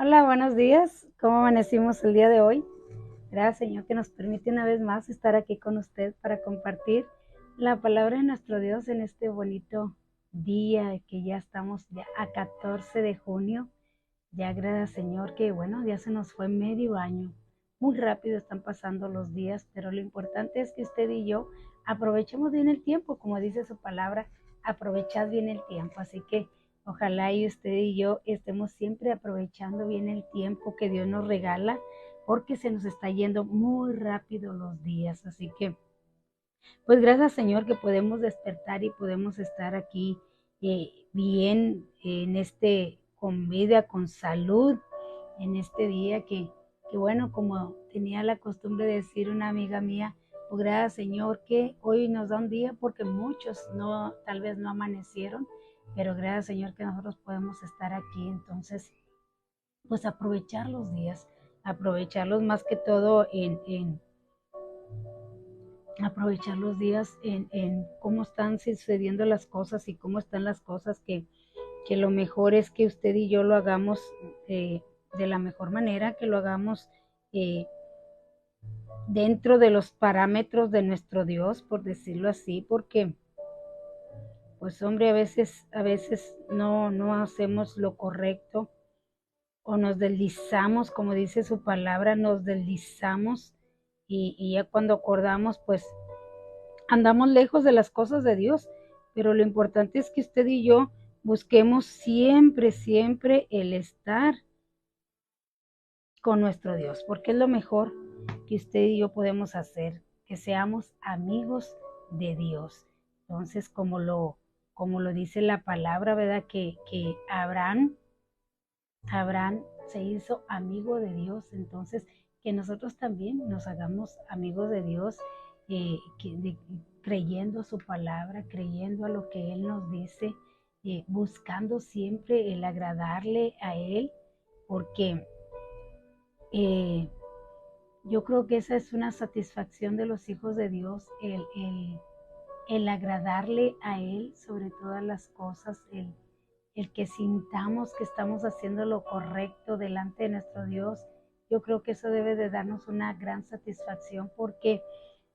Hola, buenos días. ¿Cómo amanecimos el día de hoy? Gracias, Señor, que nos permite una vez más estar aquí con usted para compartir la palabra de nuestro Dios en este bonito día que ya estamos ya a 14 de junio. Ya gracias, Señor, que bueno, ya se nos fue medio año. Muy rápido están pasando los días, pero lo importante es que usted y yo aprovechemos bien el tiempo, como dice su palabra, aprovechad bien el tiempo. Así que ojalá y usted y yo estemos siempre aprovechando bien el tiempo que Dios nos regala, porque se nos está yendo muy rápido los días. Así que, pues gracias, Señor, que podemos despertar y podemos estar aquí bien en con vida, con salud, en este día que bueno, como tenía la costumbre de decir una amiga mía, pues gracias, Señor, que hoy nos da un día porque muchos no, tal vez no amanecieron, pero gracias, Señor, que nosotros podemos estar aquí. Entonces, pues aprovechar los días, aprovecharlos más que todo en aprovechar los días en cómo están sucediendo las cosas y cómo están las cosas, que lo mejor es que usted y yo lo hagamos de la mejor manera, que lo hagamos eh, dentro de los parámetros de nuestro Dios, por decirlo así, porque pues hombre, a veces no hacemos lo correcto o nos deslizamos, como dice su palabra, nos deslizamos y ya cuando acordamos, pues andamos lejos de las cosas de Dios, pero lo importante es que usted y yo busquemos siempre, siempre el estar con nuestro Dios, porque es lo mejor que usted y yo podemos hacer, que seamos amigos de Dios. Entonces, como lo dice la palabra, ¿verdad? Que Abraham se hizo amigo de Dios, entonces que nosotros también nos hagamos amigos de Dios, creyendo su palabra, creyendo a lo que Él nos dice, buscando siempre el agradarle a Él, porque eh, yo creo que esa es una satisfacción de los hijos de Dios, el agradarle a Él sobre todas las cosas, el que sintamos que estamos haciendo lo correcto delante de nuestro Dios. Yo creo que eso debe de darnos una gran satisfacción porque,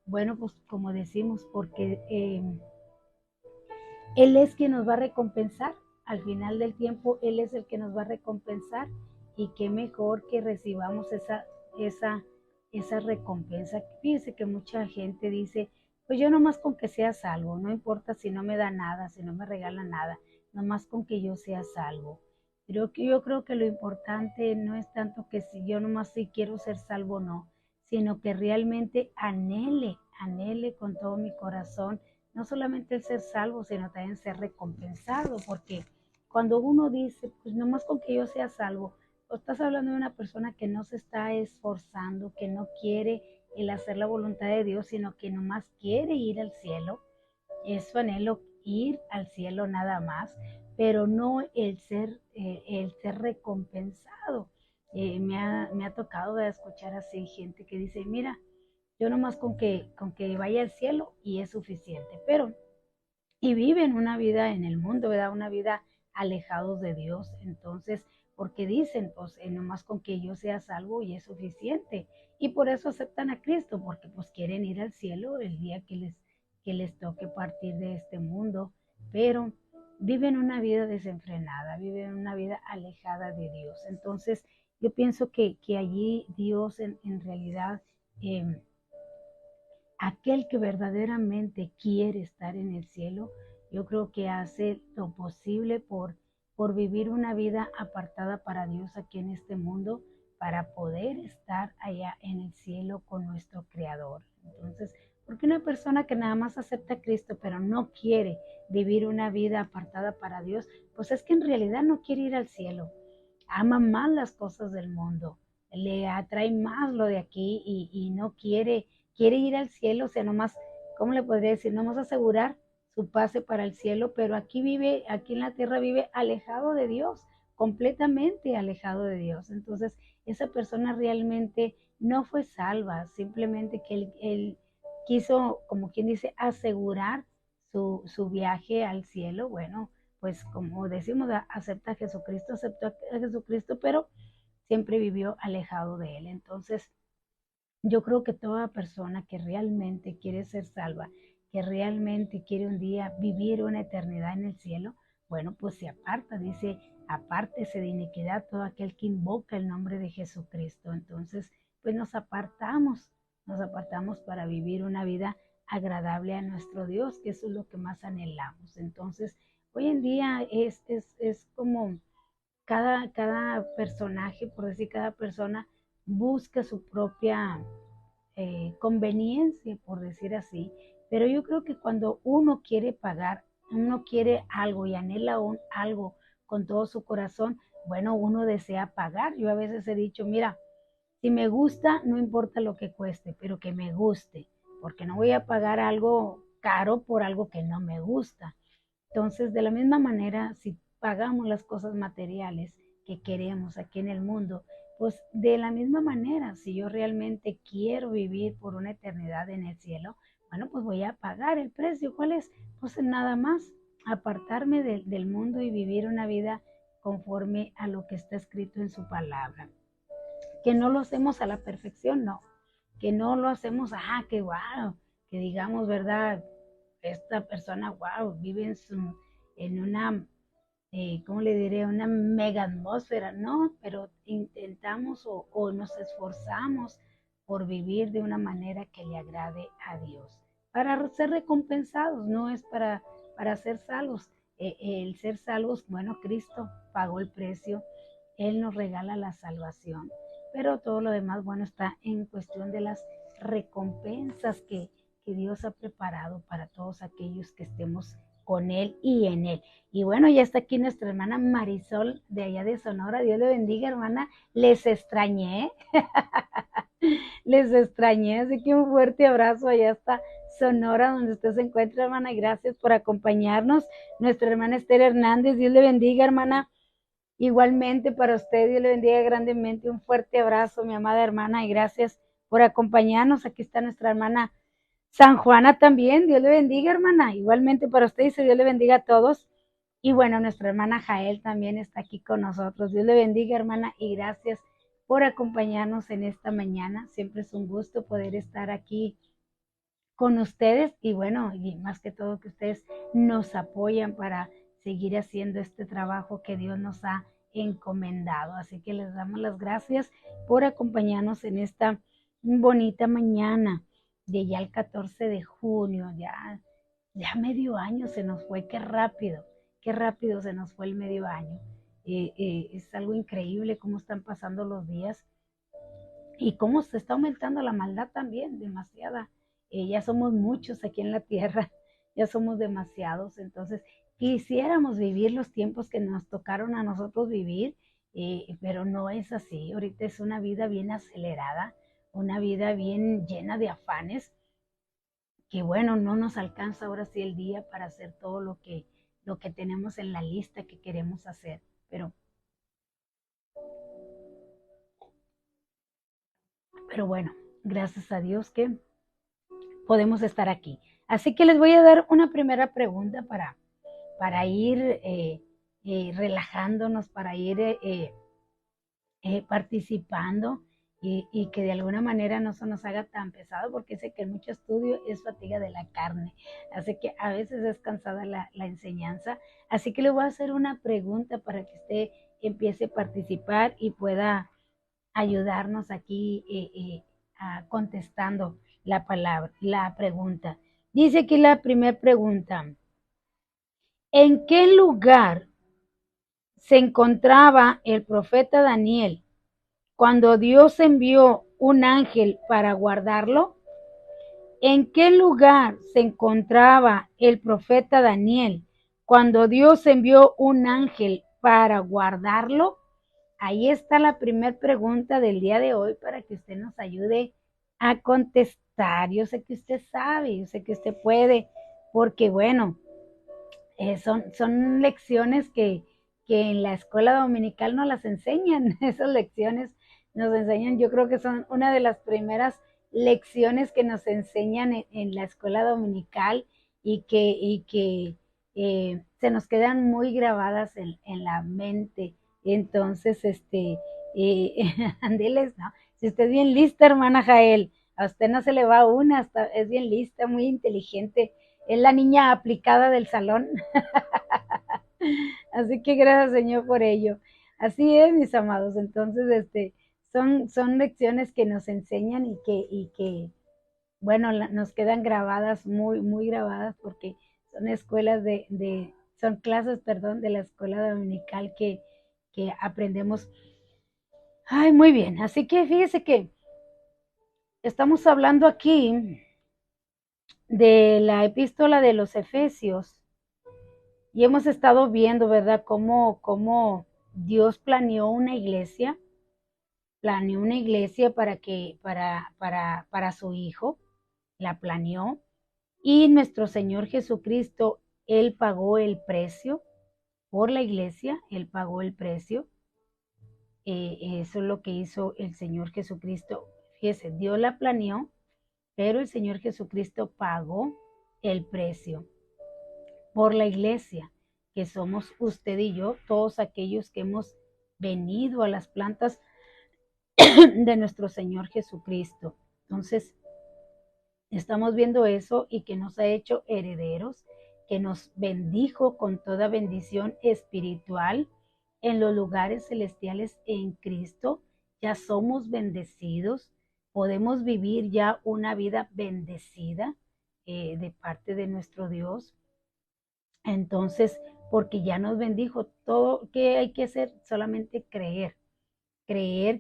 bueno, pues como decimos, porque Él es quien nos va a recompensar. Al final del tiempo, Él es el que nos va a recompensar y qué mejor que recibamos esa, esa recompensa. Fíjense que mucha gente dice, pues yo nomás con que sea salvo, no importa si no me da nada, si no me regala nada, nomás con que yo sea salvo. Pero que yo creo que lo importante no es tanto que si yo nomás si quiero ser salvo o no, sino que realmente anhele con todo mi corazón no solamente el ser salvo, sino también ser recompensado, porque cuando uno dice, pues nomás con que yo sea salvo, o estás hablando de una persona que no se está esforzando, que no quiere el hacer la voluntad de Dios, sino que nomás quiere ir al cielo, es su anhelo ir al cielo nada más, pero no el ser recompensado. Me ha tocado de escuchar así gente que dice, mira, yo nomás con que vaya al cielo y es suficiente, pero y viven una vida en el mundo, ¿verdad? Una vida alejados de Dios. Entonces, porque dicen, pues nomás con que yo sea salvo y es suficiente. Y por eso aceptan a Cristo, porque pues quieren ir al cielo el día que les toque partir de este mundo. Pero viven una vida desenfrenada, viven una vida alejada de Dios. Entonces, yo pienso que allí Dios en realidad eh, aquel que verdaderamente quiere estar en el cielo, yo creo que hace lo posible por vivir una vida apartada para Dios aquí en este mundo, para poder estar allá en el cielo con nuestro Creador. Entonces, porque una persona que nada más acepta a Cristo, pero no quiere vivir una vida apartada para Dios, pues es que en realidad no quiere ir al cielo, ama más las cosas del mundo, le atrae más lo de aquí y no quiere ir al cielo, o sea, nomás, ¿cómo le podría decir? Nomás asegurar su pase para el cielo, pero aquí vive, aquí en la tierra vive alejado de Dios, completamente alejado de Dios. Entonces, esa persona realmente no fue salva, simplemente que él quiso, como quien dice, asegurar su viaje al cielo. Bueno, pues como decimos, acepta a Jesucristo, aceptó a Jesucristo, pero siempre vivió alejado de Él. Entonces, yo creo que toda persona que realmente quiere ser salva, que realmente quiere un día vivir una eternidad en el cielo, bueno, pues se aparta, dice, apártese de iniquidad todo aquel que invoca el nombre de Jesucristo. Entonces, pues nos apartamos para vivir una vida agradable a nuestro Dios, que eso es lo que más anhelamos. Entonces, hoy en día es como cada personaje, por decir, cada persona busca su propia conveniencia, por decir así. Pero yo creo que cuando uno quiere pagar, uno quiere algo y anhela algo con todo su corazón, bueno, uno desea pagar. Yo a veces he dicho, mira, si me gusta, no importa lo que cueste, pero que me guste, porque no voy a pagar algo caro por algo que no me gusta. Entonces, de la misma manera, si pagamos las cosas materiales que queremos aquí en el mundo, pues de la misma manera, si yo realmente quiero vivir por una eternidad en el cielo, bueno, pues voy a pagar el precio. ¿Cuál es? Pues nada más apartarme del mundo y vivir una vida conforme a lo que está escrito en su palabra. Que no lo hacemos a la perfección, no. Que no lo hacemos, que wow, que digamos, ¿verdad? Esta persona, wow, vive en una, ¿cómo le diré? Una mega atmósfera, ¿no? Pero intentamos o nos esforzamos por vivir de una manera que le agrade a Dios. Para ser recompensados, no es para ser salvos. El ser salvos, bueno, Cristo pagó el precio, Él nos regala la salvación, pero todo lo demás, bueno, está en cuestión de las recompensas que Dios ha preparado para todos aquellos que estemos con Él y en Él. Y bueno, ya está aquí nuestra hermana Marisol de allá de Sonora. Dios le bendiga, hermana. Les extrañé, les extrañé, así que un fuerte abrazo allá hasta Sonora, donde usted se encuentra, hermana, y gracias por acompañarnos. Nuestra hermana Esther Hernández, Dios le bendiga, hermana. Igualmente para usted, Dios le bendiga grandemente. Un fuerte abrazo, mi amada hermana, y gracias por acompañarnos. Aquí está nuestra hermana San Juana también. Dios le bendiga, hermana. Igualmente para usted, dice Dios le bendiga a todos. Y bueno, nuestra hermana Jael también está aquí con nosotros. Dios le bendiga, hermana, y gracias por acompañarnos en esta mañana. Siempre es un gusto poder estar aquí con ustedes y bueno, y más que todo que ustedes nos apoyan para seguir haciendo este trabajo que Dios nos ha encomendado. Así que les damos las gracias por acompañarnos en esta bonita mañana de ya el 14 de junio, ya medio año se nos fue, qué rápido se nos fue el medio año. Es algo increíble cómo están pasando los días y cómo se está aumentando la maldad también, demasiada. Ya somos muchos aquí en la tierra, ya somos demasiados, entonces quisiéramos vivir los tiempos que nos tocaron a nosotros vivir, pero no es así. Ahorita es una vida bien acelerada, una vida bien llena de afanes, que bueno, no nos alcanza ahora sí el día para hacer todo lo que tenemos en la lista que queremos hacer, pero bueno, gracias a Dios que podemos estar aquí. Así que les voy a dar una primera pregunta para ir relajándonos, para ir participando y que de alguna manera no se nos haga tan pesado, porque sé que mucho estudio es fatiga de la carne, así que a veces es cansada la enseñanza. Así que le voy a hacer una pregunta para que usted empiece a participar y pueda ayudarnos aquí contestando la pregunta. Dice aquí la primera pregunta: ¿en qué lugar se encontraba el profeta Daniel cuando Dios envió un ángel para guardarlo? ¿En qué lugar se encontraba el profeta Daniel cuando Dios envió un ángel para guardarlo? Ahí está la primera pregunta del día de hoy para que usted nos ayude a contestar. Yo sé que usted sabe, yo sé que usted puede, porque bueno, son lecciones que en la escuela dominical no las enseñan. Esas lecciones nos enseñan, yo creo que son una de las primeras lecciones que nos enseñan en la escuela dominical y que se nos quedan muy grabadas en la mente. Entonces, Andiles, ¿no? Si usted es bien lista, hermana Jael, a usted no se le va una, hasta es bien lista, muy inteligente, es la niña aplicada del salón. Así que gracias, Señor, por ello. Así es, mis amados. Entonces, son lecciones que nos enseñan y que bueno, nos quedan grabadas, muy, muy grabadas, porque son escuelas son clases, perdón, de la escuela dominical que aprendemos. Ay, muy bien. Así que fíjese que estamos hablando aquí de la epístola de los Efesios y hemos estado viendo, ¿verdad?, cómo Dios planeó una iglesia para su hijo, la planeó. Y nuestro Señor Jesucristo, Él pagó el precio por la iglesia, Él pagó el precio. Eso es lo que hizo el Señor Jesucristo. Fíjese, Dios la planeó, pero el Señor Jesucristo pagó el precio por la iglesia, que somos usted y yo, todos aquellos que hemos venido a las plantas de nuestro Señor Jesucristo. Entonces, estamos viendo eso y que nos ha hecho herederos, que nos bendijo con toda bendición espiritual en los lugares celestiales en Cristo. Ya somos bendecidos, podemos vivir ya una vida bendecida de parte de nuestro Dios. Entonces, porque ya nos bendijo, todo que hay que hacer, solamente creer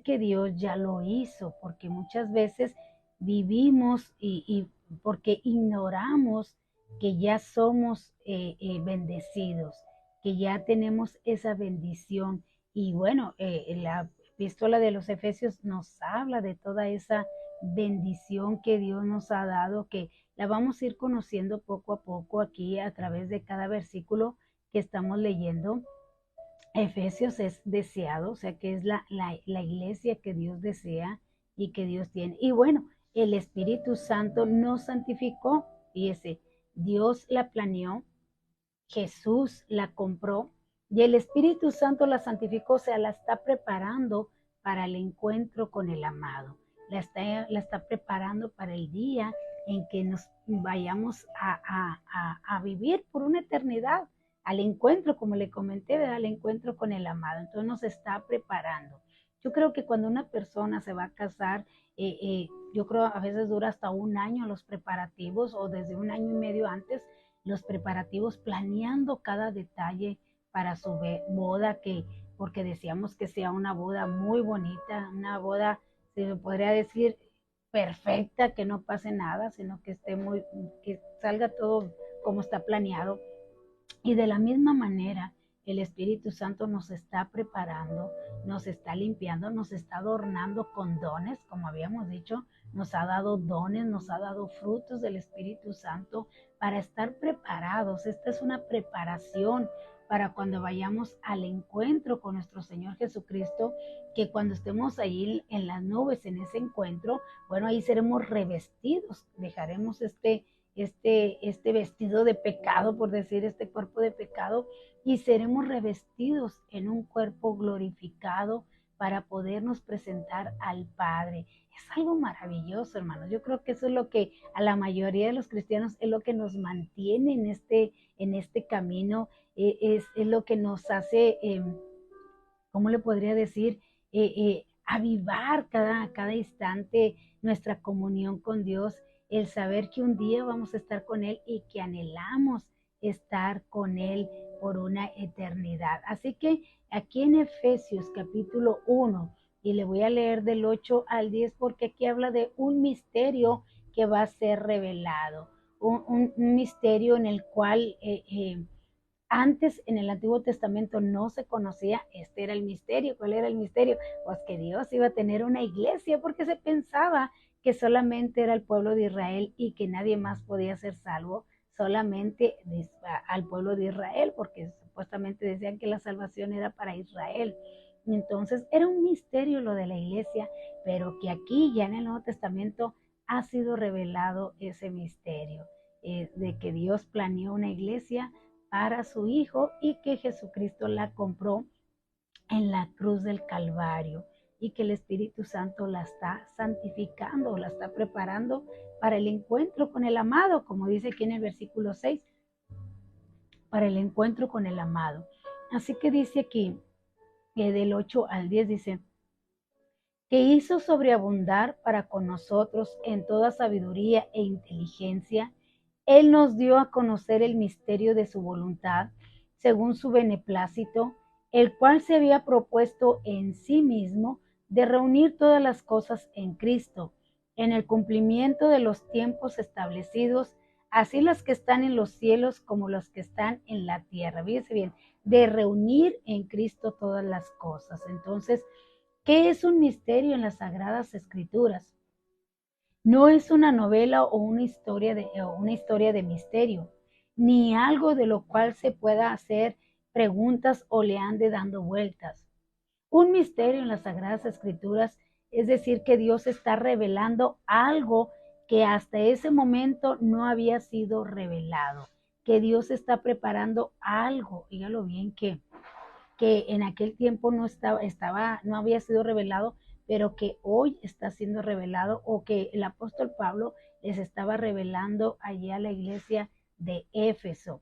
que Dios ya lo hizo, porque muchas veces vivimos y porque ignoramos que ya somos bendecidos, que ya tenemos esa bendición. Y bueno, la epístola de los Efesios nos habla de toda esa bendición que Dios nos ha dado, que la vamos a ir conociendo poco a poco aquí a través de cada versículo que estamos leyendo. Efesios es deseado, o sea que es la iglesia que Dios desea y que Dios tiene. Y bueno, el Espíritu Santo nos santificó, fíjese, Dios la planeó, Jesús la compró y el Espíritu Santo la santificó, o sea, la está preparando para el encuentro con el amado, la está preparando para el día en que nos vayamos a vivir por una eternidad, al encuentro, como le comenté, ¿verdad?, al encuentro con el amado. Entonces nos está preparando. Yo creo que cuando una persona se va a casar, yo creo a veces dura hasta un año los preparativos o desde un año y medio antes los preparativos, planeando cada detalle para su boda, porque deseamos que sea una boda muy bonita, una boda, se podría decir, perfecta, que no pase nada, sino que salga todo como está planeado. Y de la misma manera, el Espíritu Santo nos está preparando, nos está limpiando, nos está adornando con dones, como habíamos dicho, nos ha dado dones, nos ha dado frutos del Espíritu Santo para estar preparados. Esta es una preparación para cuando vayamos al encuentro con nuestro Señor Jesucristo, que cuando estemos ahí en las nubes, en ese encuentro, bueno, ahí seremos revestidos, dejaremos este vestido de pecado, por decir, este cuerpo de pecado, y seremos revestidos en un cuerpo glorificado para podernos presentar al Padre. Es algo maravilloso, hermanos. Yo creo que eso es lo que a la mayoría de los cristianos es lo que nos mantiene en este camino, es lo que nos hace, ¿cómo le podría decir? Avivar cada instante nuestra comunión con Dios, el saber que un día vamos a estar con Él y que anhelamos estar con Él por una eternidad. Así que aquí en Efesios capítulo 1, y le voy a leer del 8 al 10 porque aquí habla de un misterio que va a ser revelado, un misterio en el cual antes en el Antiguo Testamento no se conocía. Este era el misterio. ¿Cuál era el misterio? Pues que Dios iba a tener una iglesia, porque se pensaba que solamente era el pueblo de Israel y que nadie más podía ser salvo, solamente al pueblo de Israel, porque supuestamente decían que la salvación era para Israel. Entonces era un misterio lo de la iglesia, pero que aquí ya en el Nuevo Testamento ha sido revelado ese misterio, de que Dios planeó una iglesia para su Hijo y que Jesucristo la compró en la cruz del Calvario. y que el Espíritu Santo la está santificando, la está preparando para el encuentro con el amado, como dice aquí en el versículo 6, para el encuentro con el amado. Así que dice aquí, del 8 al 10 dice, que hizo sobreabundar para con nosotros en toda sabiduría e inteligencia. Él nos dio a conocer el misterio de su voluntad, según su beneplácito, el cual se había propuesto en sí mismo de reunir todas las cosas en Cristo, en el cumplimiento de los tiempos establecidos, así las que están en los cielos como las que están en la tierra. Fíjense bien, de reunir en Cristo todas las cosas. Entonces, ¿qué es un misterio en las Sagradas Escrituras? No es una novela o una historia de misterio, ni algo de lo cual se pueda hacer preguntas o le ande dando vueltas. Un misterio en las Sagradas Escrituras es decir que Dios está revelando algo que hasta ese momento no había sido revelado, que Dios está preparando algo, dígalo bien, que en aquel tiempo no había sido revelado, pero que hoy está siendo revelado, o que el apóstol Pablo les estaba revelando allí a la iglesia de Éfeso.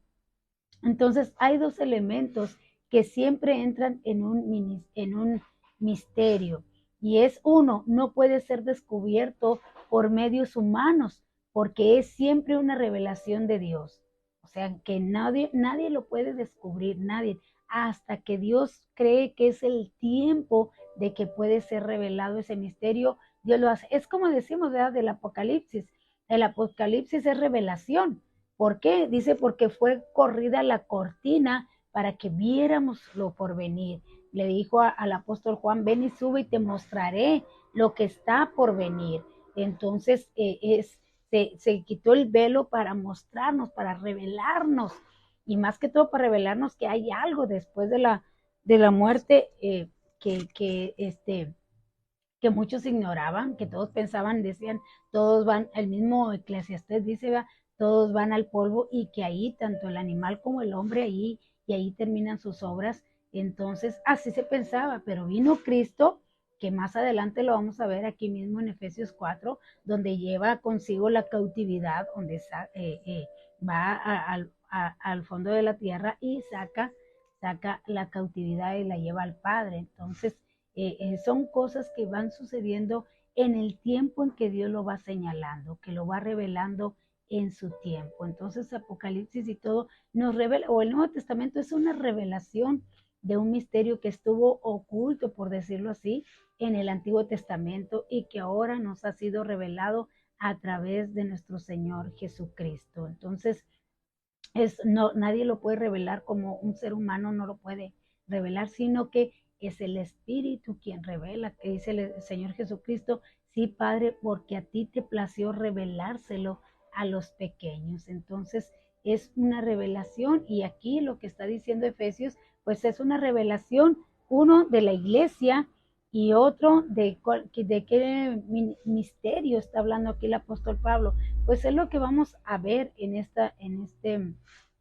Entonces hay dos elementos que siempre entran en un misterio, y es uno, no puede ser descubierto por medios humanos, porque es siempre una revelación de Dios. O sea, que nadie lo puede descubrir, nadie, hasta que Dios cree que es el tiempo de que puede ser revelado ese misterio. Dios lo hace. Es como decimos, ¿verdad? Del Apocalipsis. El Apocalipsis es revelación. ¿Por qué? Dice, porque fue corrida la cortina para que viéramos lo por venir. Le dijo al apóstol Juan, ven y sube y te mostraré lo que está por venir. Entonces, se quitó el velo para mostrarnos, para revelarnos, y más que todo para revelarnos que hay algo después de la muerte, que muchos ignoraban, que todos pensaban, decían, todos van, el mismo Eclesiastés dice, ¿va? Todos van al polvo, y que ahí tanto el animal como el hombre ahí, y ahí terminan sus obras. Entonces así se pensaba, pero vino Cristo, que más adelante lo vamos a ver aquí mismo en Efesios 4, donde lleva consigo la cautividad, donde va al fondo de la tierra y saca la cautividad y la lleva al Padre. Entonces, son cosas que van sucediendo en el tiempo en que Dios lo va señalando, que lo va revelando en su tiempo. Entonces, Apocalipsis y todo nos revela, o el Nuevo Testamento es una revelación de un misterio que estuvo oculto, por decirlo así, en el Antiguo Testamento, y que ahora nos ha sido revelado a través de nuestro Señor Jesucristo. Entonces, nadie lo puede revelar, como un ser humano no lo puede revelar, sino que es el Espíritu quien revela, que dice el Señor Jesucristo, sí, Padre, porque a ti te plació revelárselo a los pequeños. Entonces es una revelación, y aquí lo que está diciendo Efesios, pues es una revelación, uno de la iglesia y otro de qué misterio está hablando aquí el apóstol Pablo. Pues es lo que vamos a ver en este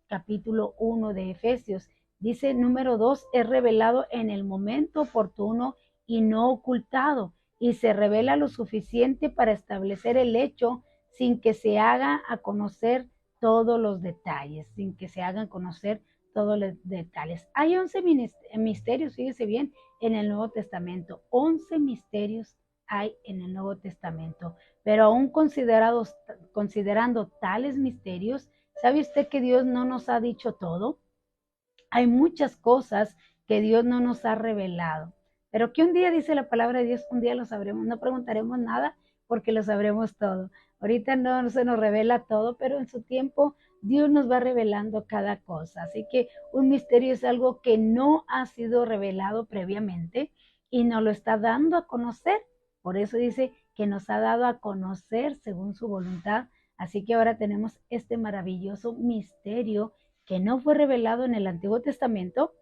capítulo 1 de Efesios. Dice número 2, es revelado en el momento oportuno y no ocultado, y se revela lo suficiente para establecer el hecho sin que se haga a conocer todos los detalles, sin que se hagan conocer todos los detalles. Hay 11 misterios, fíjese bien, en el Nuevo Testamento. 11 misterios hay en el Nuevo Testamento, pero aún considerando tales misterios, ¿sabe usted que Dios no nos ha dicho todo? Hay muchas cosas que Dios no nos ha revelado, pero que un día, dice la palabra de Dios, un día lo sabremos, no preguntaremos nada porque lo sabremos todo. Ahorita no se nos revela todo, pero en su tiempo Dios nos va revelando cada cosa. Así que un misterio es algo que no ha sido revelado previamente y nos lo está dando a conocer. Por eso dice que nos ha dado a conocer según su voluntad. Así que ahora tenemos este maravilloso misterio que no fue revelado en el Antiguo Testamento,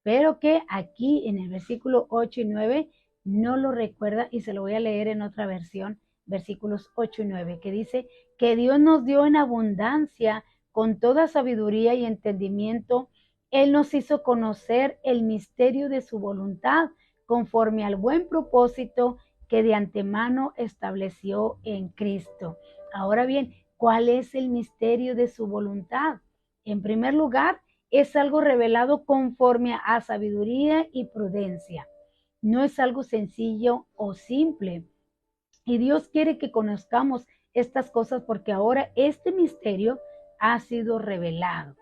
pero que aquí en el versículo 8 y 9 no lo recuerda, y se lo voy a leer en otra versión, versículos 8 y 9, que dice que Dios nos dio en abundancia con toda sabiduría y entendimiento. Él nos hizo conocer el misterio de su voluntad, conforme al buen propósito que de antemano estableció en Cristo. Ahora bien, ¿cuál es el misterio de su voluntad? En primer lugar, es algo revelado conforme a sabiduría y prudencia. No es algo sencillo o simple. Y Dios quiere que conozcamos estas cosas porque ahora este misterio ha sido revelado.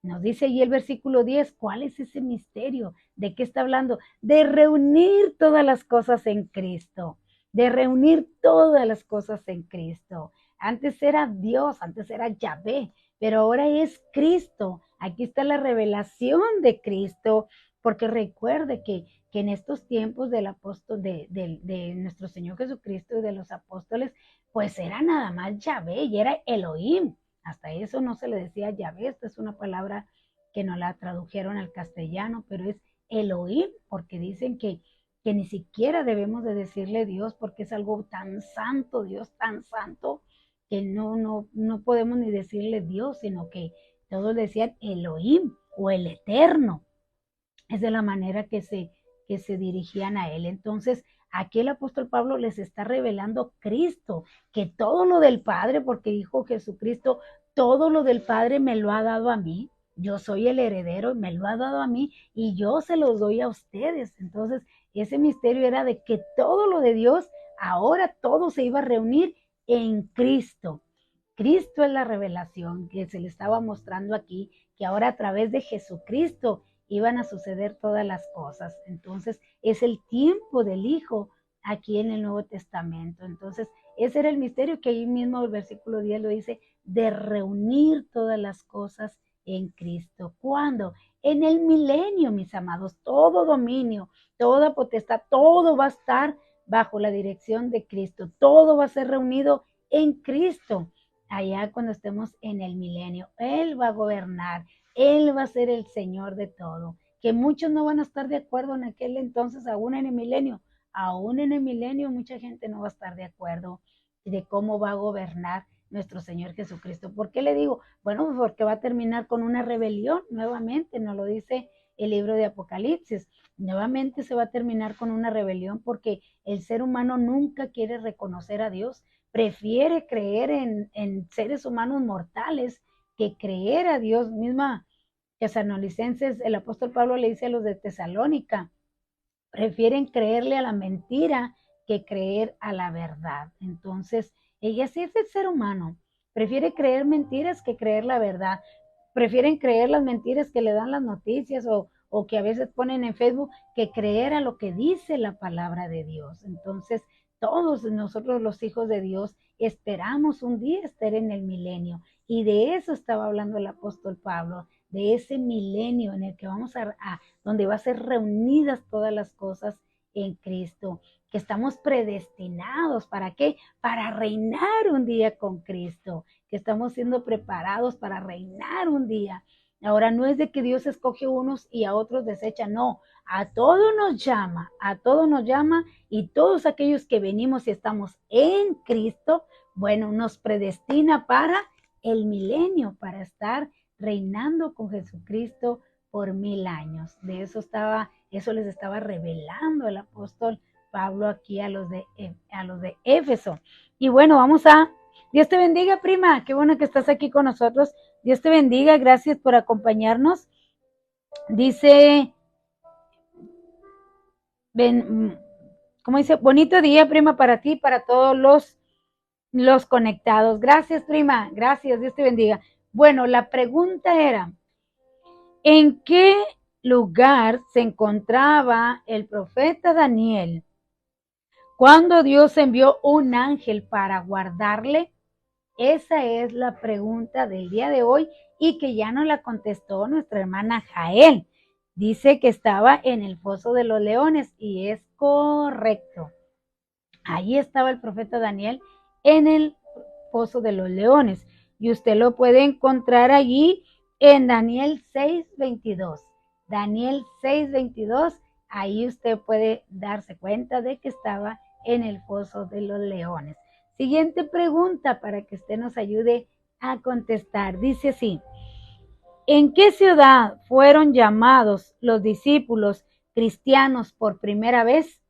Nos dice ahí el versículo 10, ¿cuál es ese misterio? ¿De qué está hablando? De reunir todas las cosas en Cristo, de reunir todas las cosas en Cristo. Antes era Dios, antes era Yahvé, pero ahora es Cristo. Aquí está la revelación de Cristo, porque recuerde que en estos tiempos del apóstol, de nuestro Señor Jesucristo y de los apóstoles, pues era nada más Yahvé y era Elohim. Hasta eso no se le decía Yahvé, esta es una palabra que no la tradujeron al castellano, pero es Elohim, porque dicen que ni siquiera debemos de decirle Dios, porque es algo tan santo, Dios tan santo, que no podemos ni decirle Dios, sino que todos decían Elohim o el Eterno. Es de la manera que se dirigían a él. Entonces, aquí el apóstol Pablo les está revelando Cristo, que todo lo del Padre, porque dijo Jesucristo, todo lo del Padre me lo ha dado a mí. Yo soy el heredero, me lo ha dado a mí y yo se los doy a ustedes. Entonces, ese misterio era de que todo lo de Dios, ahora todo se iba a reunir en Cristo. Cristo es la revelación que se le estaba mostrando aquí, que ahora a través de Jesucristo iban a suceder todas las cosas. Entonces, es el tiempo del Hijo aquí en el Nuevo Testamento. Entonces, ese era el misterio que ahí mismo el versículo 10 lo dice, de reunir todas las cosas en Cristo. ¿Cuándo? En el milenio, mis amados, todo dominio, toda potestad, todo va a estar bajo la dirección de Cristo. Todo va a ser reunido en Cristo. Allá cuando estemos en el milenio, Él va a gobernar. Él va a ser el Señor de todo. Que muchos no van a estar de acuerdo en aquel entonces, aún en el milenio. Aún en el milenio mucha gente no va a estar de acuerdo de cómo va a gobernar nuestro Señor Jesucristo. ¿Por qué le digo? Bueno, porque va a terminar con una rebelión nuevamente, nos lo dice el libro de Apocalipsis. Nuevamente se va a terminar con una rebelión porque el ser humano nunca quiere reconocer a Dios. Prefiere creer en seres humanos mortales que creer a Dios misma. Tesalonicenses, el apóstol Pablo le dice a los de Tesalónica, prefieren creerle a la mentira que creer a la verdad. Entonces, ella sí es el ser humano, prefiere creer mentiras que creer la verdad, prefieren creer las mentiras que le dan las noticias o que a veces ponen en Facebook que creer a lo que dice la palabra de Dios. Entonces, todos nosotros los hijos de Dios esperamos un día estar en el milenio y de eso estaba hablando el apóstol Pablo, de ese milenio en el que vamos donde va a ser reunidas todas las cosas en Cristo, que estamos predestinados, ¿para qué? Para reinar un día con Cristo, que estamos siendo preparados para reinar un día. Ahora no es de que Dios escoge unos y a otros desecha, no, a todos nos llama y todos aquellos que venimos y estamos en Cristo, bueno, nos predestina para el milenio, para estar reinando con Jesucristo por 1000 años. De eso les estaba revelando el apóstol Pablo aquí a los de Éfeso. Y bueno, Dios te bendiga, prima, qué bueno que estás aquí con nosotros. Dios te bendiga, gracias por acompañarnos. Dice, ¿cómo dice? Bonito día, prima, para ti, para todos los conectados. Gracias, prima, gracias, Dios te bendiga. Bueno, la pregunta era, ¿en qué lugar se encontraba el profeta Daniel cuando Dios envió un ángel para guardarle? Esa es la pregunta del día de hoy y que ya nos la contestó nuestra hermana Jael. Dice que estaba en el foso de los leones y es correcto. Allí estaba el profeta Daniel en el foso de los leones y usted lo puede encontrar allí en Daniel 6:22. Daniel 6:22, ahí usted puede darse cuenta de que estaba en el foso de los leones. Siguiente pregunta para que usted nos ayude a contestar. Dice así, ¿en qué ciudad fueron llamados los discípulos cristianos por primera vez?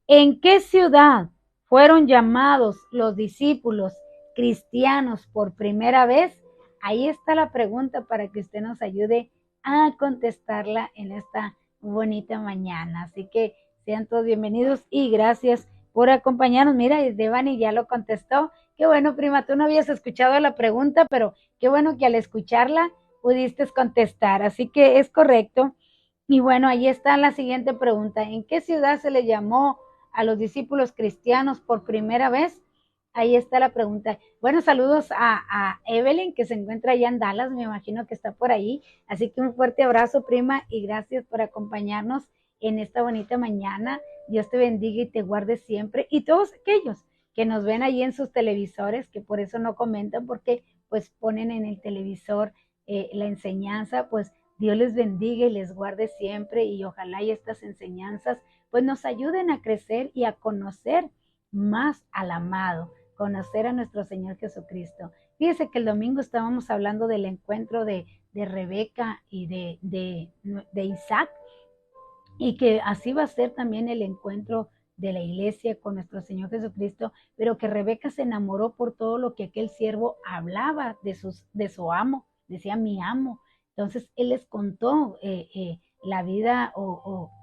¿En qué ciudad fueron llamados los discípulos cristianos por primera vez? Ahí está la pregunta para que usted nos ayude a contestarla en esta bonita mañana. Así que sean todos bienvenidos y gracias por acompañarnos. Mira, Devani ya lo contestó. Qué bueno, prima, tú no habías escuchado la pregunta, pero qué bueno que al escucharla pudiste contestar. Así que es correcto. Y bueno, ahí está la siguiente pregunta. ¿En qué ciudad se le llamó a los discípulos cristianos por primera vez? Ahí está la pregunta. Bueno, saludos a Evelyn, que se encuentra allá en Dallas, me imagino que está por ahí. Así que un fuerte abrazo, prima, y gracias por acompañarnos en esta bonita mañana. Dios te bendiga y te guarde siempre. Y todos aquellos que nos ven ahí en sus televisores, que por eso no comentan, porque pues ponen en el televisor la enseñanza, pues Dios les bendiga y les guarde siempre, y ojalá y estas enseñanzas pues nos ayuden a crecer y a conocer más al amado, conocer a nuestro Señor Jesucristo. Fíjese que el domingo estábamos hablando del encuentro de Rebeca y de Isaac, y que así va a ser también el encuentro de la iglesia con nuestro Señor Jesucristo, pero que Rebeca se enamoró por todo lo que aquel siervo hablaba de su amo, decía mi amo. Entonces él les contó la vida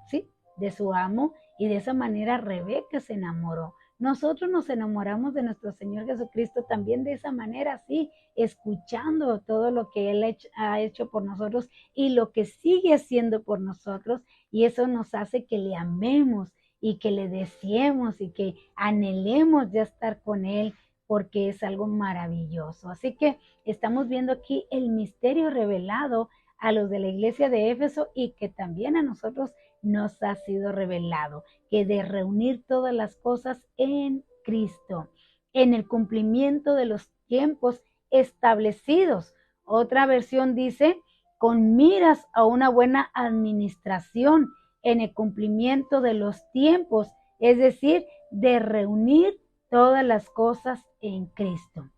sí, de su amo, y de esa manera Rebeca se enamoró. Nosotros nos enamoramos de nuestro Señor Jesucristo también de esa manera, sí, escuchando todo lo que Él ha hecho por nosotros y lo que sigue haciendo por nosotros, y eso nos hace que le amemos y que le deseemos y que anhelemos ya estar con Él, porque es algo maravilloso. Así que estamos viendo aquí el misterio revelado a los de la iglesia de Éfeso, y que también a nosotros nos ha sido revelado, que de reunir todas las cosas en Cristo, en el cumplimiento de los tiempos establecidos. Otra versión dice, con miras a una buena administración en el cumplimiento de los tiempos, es decir, de reunir todas las cosas en Cristo.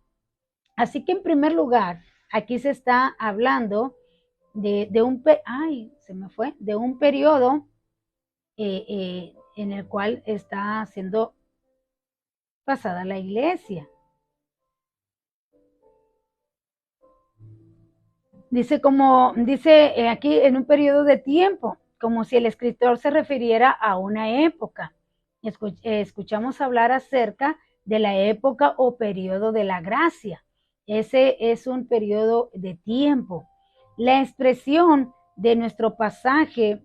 Así que en primer lugar, aquí se está hablando de un periodo en el cual está siendo pasada la iglesia. Dice aquí en un periodo de tiempo, como si el escritor se refiriera a una época. Escuchamos hablar acerca de la época o periodo de la gracia. Ese es un periodo de tiempo. La expresión de nuestro pasaje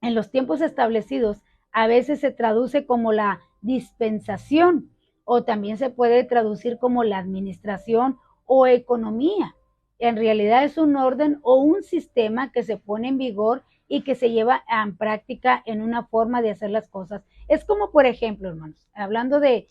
en los tiempos establecidos a veces se traduce como la dispensación, o también se puede traducir como la administración o economía. En realidad es un orden o un sistema que se pone en vigor y que se lleva en práctica en una forma de hacer las cosas. Es como, por ejemplo, hermanos, hablando de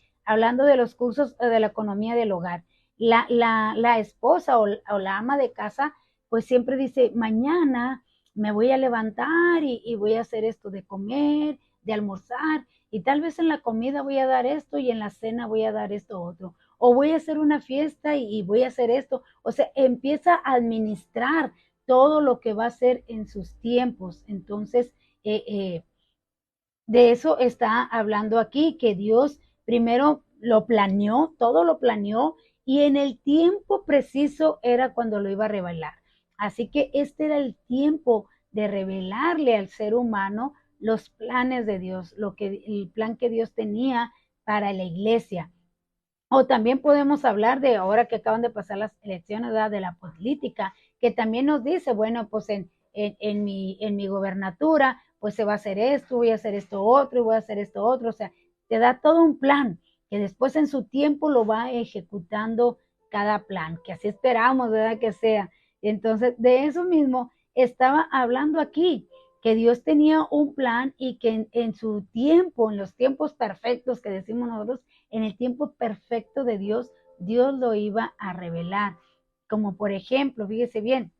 los cursos de la economía del hogar, la esposa o la ama de casa, pues siempre dice, mañana me voy a levantar y voy a hacer esto de comer, de almorzar, y tal vez en la comida voy a dar esto y en la cena voy a dar esto otro, o voy a hacer una fiesta y voy a hacer esto. O sea, empieza a administrar todo lo que va a hacer en sus tiempos. Entonces, de eso está hablando aquí, que Dios primero lo planeó, todo lo planeó, y en el tiempo preciso era cuando lo iba a revelar. Así que este era el tiempo de revelarle al ser humano los planes de Dios, el plan que Dios tenía para la iglesia. O también podemos hablar de, ahora que acaban de pasar las elecciones, ¿verdad?, de la política, que también nos dice, bueno, pues en mi gobernatura, pues se va a hacer esto, voy a hacer esto otro, y voy a hacer esto otro. O sea, te da todo un plan que después en su tiempo lo va ejecutando cada plan, que así esperamos, ¿verdad?, que sea. Entonces, de eso mismo estaba hablando aquí, que Dios tenía un plan, y que en su tiempo, en los tiempos perfectos que decimos nosotros, en el tiempo perfecto de Dios, Dios lo iba a revelar. Como por ejemplo, fíjese bien,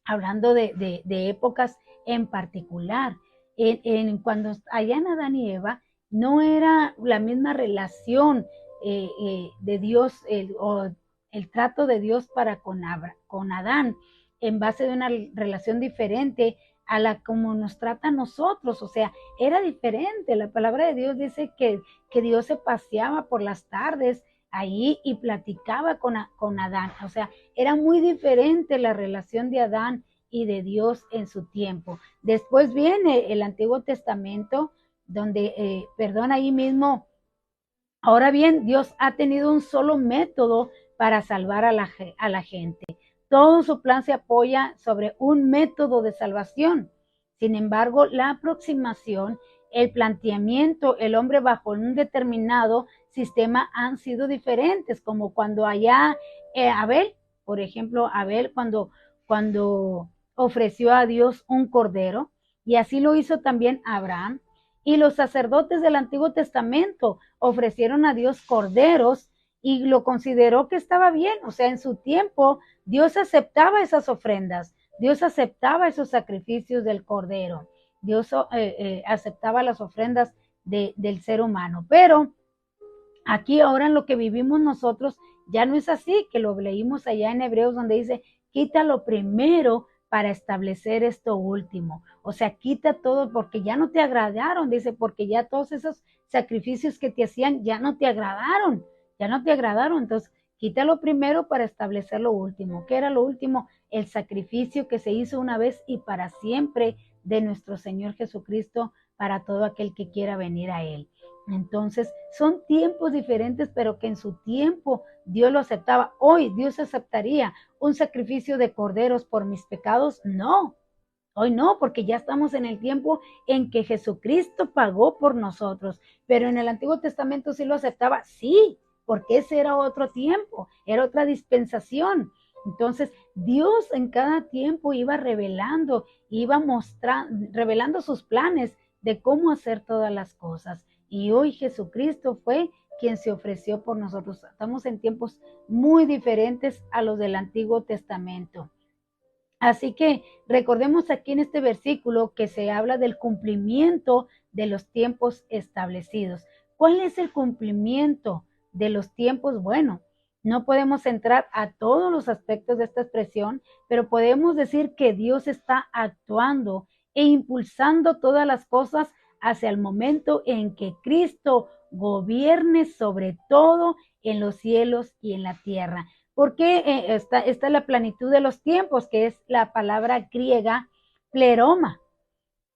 hablando de épocas en particular, cuando allá en Adán y Eva, no era la misma relación de Dios, o el trato de Dios para con Adán, en base de una relación diferente a la como nos trata a nosotros, o sea, era diferente. La palabra de Dios dice que Dios se paseaba por las tardes ahí y platicaba con Adán, o sea, era muy diferente la relación de Adán y de Dios en su tiempo. Después viene el Antiguo Testamento, donde, ahí mismo, ahora bien, Dios ha tenido un solo método para salvar a la gente. Todo su plan se apoya sobre un método de salvación. Sin embargo, la aproximación, el planteamiento, el hombre bajo un determinado sistema han sido diferentes, como cuando allá Abel, por ejemplo, Abel cuando ofreció a Dios un cordero, y así lo hizo también Abraham. Y los sacerdotes del Antiguo Testamento ofrecieron a Dios corderos y lo consideró que estaba bien. O sea, en su tiempo Dios aceptaba esas ofrendas, Dios aceptaba esos sacrificios del cordero, Dios aceptaba las ofrendas del ser humano. Pero aquí ahora en lo que vivimos nosotros ya no es así, que lo leímos allá en Hebreos donde dice, quita lo primero para establecer esto último. O sea, quita todo porque ya no te agradaron, dice, porque ya todos esos sacrificios que te hacían ya no te agradaron, ya no te agradaron. Entonces, quita lo primero para establecer lo último. ¿Qué era lo último? El sacrificio que se hizo una vez y para siempre de nuestro Señor Jesucristo para todo aquel que quiera venir a Él. Entonces, son tiempos diferentes, pero que en su tiempo Dios lo aceptaba. Hoy Dios aceptaría un sacrificio de corderos por mis pecados. No, hoy no, porque ya estamos en el tiempo en que Jesucristo pagó por nosotros. Pero en el Antiguo Testamento sí lo aceptaba, sí, porque ese era otro tiempo, era otra dispensación. Entonces, Dios en cada tiempo iba revelando, iba mostrando, revelando sus planes de cómo hacer todas las cosas. Y hoy Jesucristo fue quien se ofreció por nosotros. Estamos en tiempos muy diferentes a los del Antiguo Testamento. Así que recordemos aquí en este versículo que se habla del cumplimiento de los tiempos establecidos. ¿Cuál es el cumplimiento de los tiempos? Bueno, no podemos entrar a todos los aspectos de esta expresión, pero podemos decir que Dios está actuando e impulsando todas las cosas hacia el momento en que Cristo gobierne sobre todo en los cielos y en la tierra. Porque esta es la plenitud de los tiempos, que es la palabra griega pleroma,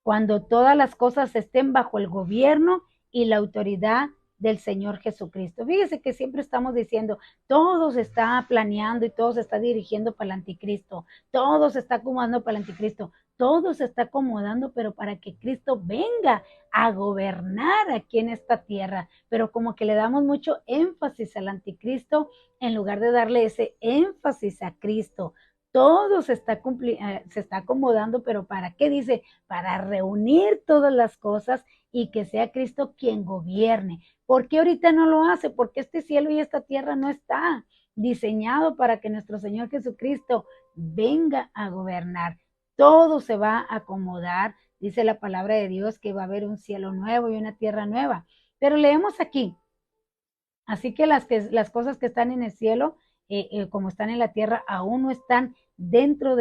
cuando todas las cosas estén bajo el gobierno y la autoridad del Señor Jesucristo. Fíjese que siempre estamos diciendo, todo se está planeando y todo se está dirigiendo para el anticristo, todo se está acomodando para el anticristo, todo se está acomodando, pero para que Cristo venga a gobernar aquí en esta tierra. Pero como que le damos mucho énfasis al anticristo en lugar de darle ese énfasis a Cristo. Todo se está acomodando, pero ¿para qué? Dice, para reunir todas las cosas y que sea Cristo quien gobierne. ¿Por qué ahorita no lo hace? Porque este cielo y esta tierra no está diseñado para que nuestro Señor Jesucristo venga a gobernar. Todo se va a acomodar. Dice la palabra de Dios que va a haber un cielo nuevo y una tierra nueva. Pero leemos aquí. Así que las cosas que están en el cielo, como están en la tierra, aún no están dentro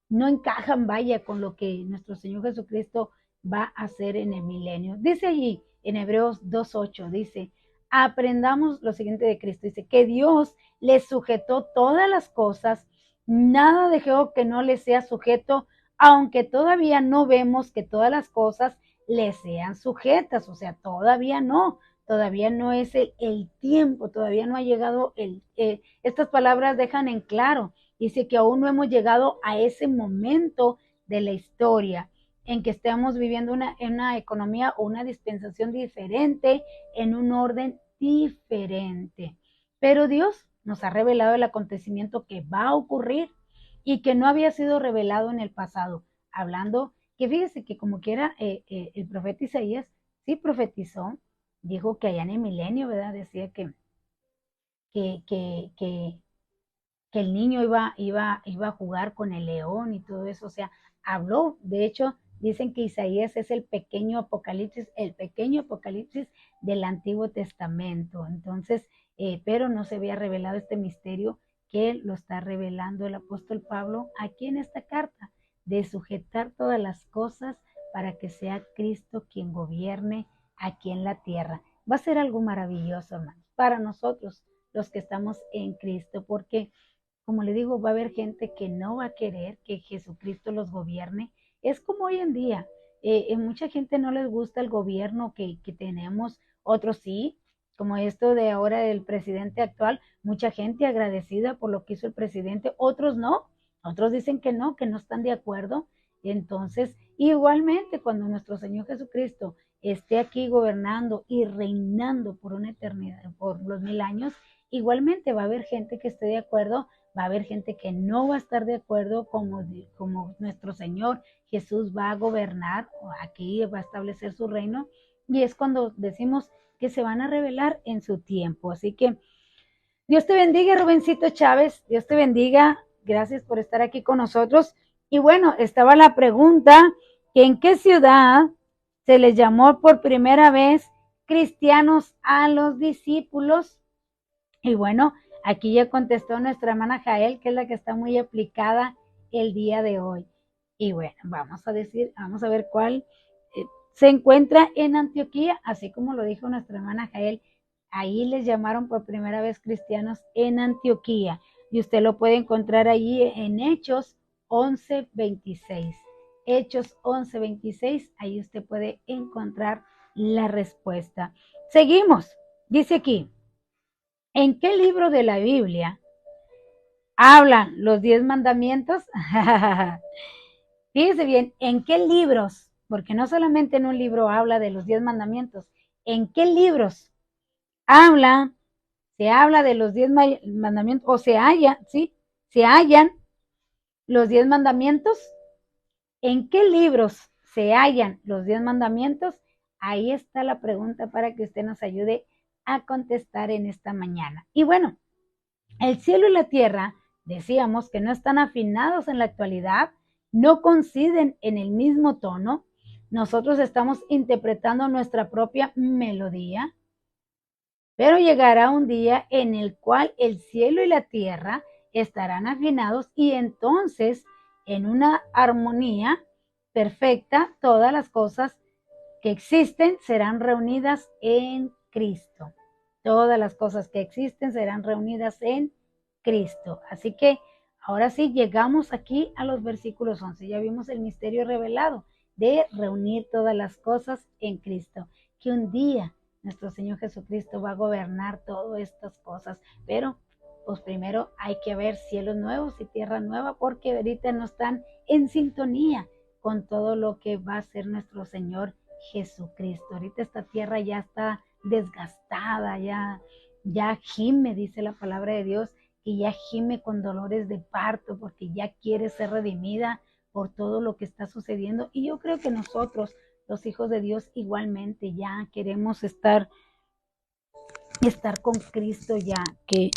no encajan, vaya, con lo que nuestro Señor Jesucristo va a hacer en el milenio. Dice allí en Hebreos 2:8, dice, aprendamos lo siguiente de Cristo, dice, que Dios le sujetó todas las cosas, nada dejó que no le sea sujeto, aunque todavía no vemos que todas las cosas le sean sujetas, o sea, todavía no es el tiempo, todavía no ha llegado estas palabras dejan en claro, dice que aún no hemos llegado a ese momento de la historia en que estamos viviendo en una economía o una dispensación diferente, en un orden diferente. Pero Dios nos ha revelado el acontecimiento que va a ocurrir y que no había sido revelado en el pasado. Hablando que fíjese que como quiera el profeta Isaías sí profetizó, dijo que allá en el milenio, ¿verdad? Decía que, que, que, que el niño iba a jugar con el león y todo eso, o sea, habló, de hecho, dicen que Isaías es el pequeño Apocalipsis del Antiguo Testamento, entonces, pero no se había revelado este misterio que lo está revelando el apóstol Pablo aquí en esta carta. de sujetar todas las cosas para que sea Cristo quien gobierne aquí en la tierra. Va a ser algo maravilloso, hermanos, para nosotros, los que estamos en Cristo, porque, como le digo, va a haber gente que no va a querer que Jesucristo los gobierne. Es como hoy en día, mucha gente no les gusta el gobierno que tenemos, otros sí, como esto de ahora del presidente actual, mucha gente agradecida por lo que hizo el presidente, otros no, otros dicen que no están de acuerdo. Entonces, igualmente, cuando nuestro Señor Jesucristo esté aquí gobernando y reinando por una eternidad, por los 1000 años, igualmente va a haber gente que esté de acuerdo, va a haber gente que no va a estar de acuerdo, como nuestro Señor Jesús va a gobernar, aquí va a establecer su reino, y es cuando decimos que se van a revelar en su tiempo. Así que Dios te bendiga, Rubencito Chávez, Dios te bendiga, gracias por estar aquí con nosotros. Y bueno, estaba la pregunta, que ¿en qué ciudad se les llamó por primera vez cristianos a los discípulos? Y bueno, aquí ya contestó nuestra hermana Jael, que es la que está muy aplicada el día de hoy. Y bueno, vamos a ver cuál se encuentra en Antioquía, así como lo dijo nuestra hermana Jael. Ahí les llamaron por primera vez cristianos en Antioquía. Y usted lo puede encontrar allí en Hechos 11:26. Hechos 11:26, ahí usted puede encontrar la respuesta. Seguimos, dice aquí. ¿En qué libro de la Biblia hablan los 10 mandamientos? Fíjese bien, ¿en qué libros? Porque no solamente en un libro habla de los 10 mandamientos. ¿En qué libros se habla de los 10 mandamientos? O se hallan, ¿sí? Se hallan los 10 mandamientos. ¿En qué libros se hallan los 10 mandamientos? Ahí está la pregunta para que usted nos ayude a contestar en esta mañana. Y bueno, el cielo y la tierra, decíamos que no están afinados en la actualidad, no coinciden en el mismo tono. Nosotros estamos interpretando nuestra propia melodía, pero llegará un día en el cual el cielo y la tierra estarán afinados y entonces en una armonía perfecta todas las cosas que existen serán reunidas en Cristo. Todas las cosas que existen serán reunidas en Cristo. Así que ahora sí llegamos aquí a los versículos 11. Ya vimos el misterio revelado de reunir todas las cosas en Cristo. Que un día nuestro Señor Jesucristo va a gobernar todas estas cosas. Pero pues primero hay que ver cielos nuevos y tierra nueva, porque ahorita no están en sintonía con todo lo que va a ser nuestro Señor Jesucristo. Ahorita esta tierra ya está desgastada, ya gime, dice la palabra de Dios, y ya gime con dolores de parto, porque ya quiere ser redimida por todo lo que está sucediendo. Y yo creo que nosotros, los hijos de Dios, igualmente ya queremos estar con Cristo, ya que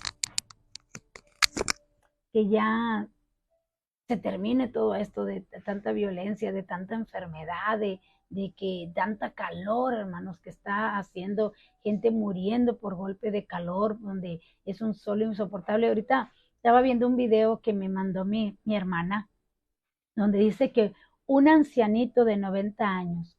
ya se termine todo esto de tanta violencia, de tanta enfermedad, de que tanta calor, hermanos, que está haciendo gente muriendo por golpe de calor, donde es un sol insoportable. Ahorita estaba viendo un video que me mandó mi hermana, donde dice que un ancianito de 90 años,